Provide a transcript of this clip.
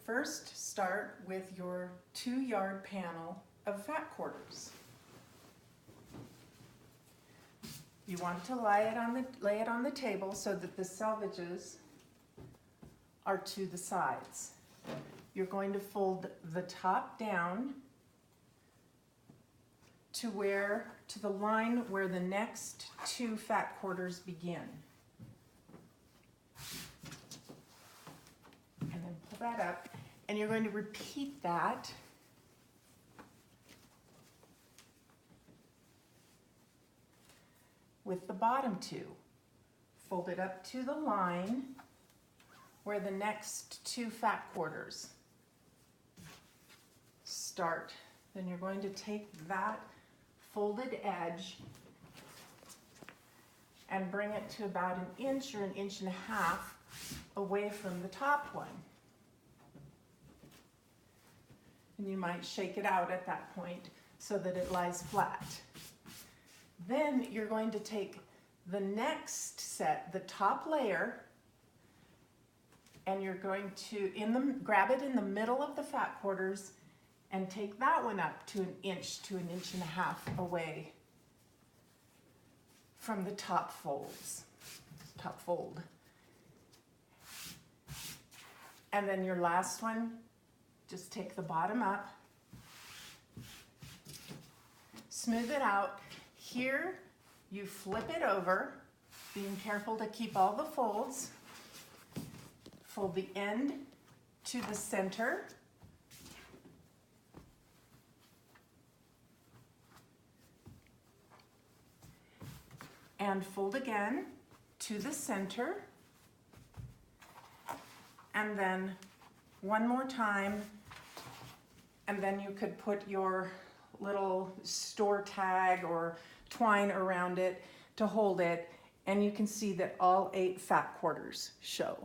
First, start with your 2-yard panel of fat quarters. You want to lay it on the table so that the selvages are to the sides. You're going to fold the top down to the line where the next 2 fat quarters begin. And then pull that up, and you're going to repeat that with the bottom 2. Fold it up to the line where the next 2 fat quarters start. Then you're going to take that folded edge and bring it to about 1 inch or 1.5 inches away from the top one. And you might shake it out at that point so that it lies flat. Then you're going to take the next set, the top layer, and you're going to grab it in the middle of the fat quarters and take that one up to 1 inch to 1.5 inches away from the top fold. And then your last one, just take the bottom up, smooth it out. Here, you flip it over, being careful to keep all the folds. Fold the end to the center. And fold again to the center. And then one more time. And then you could put your little store tag or twine around it to hold it. And you can see that all 8 fat quarters show.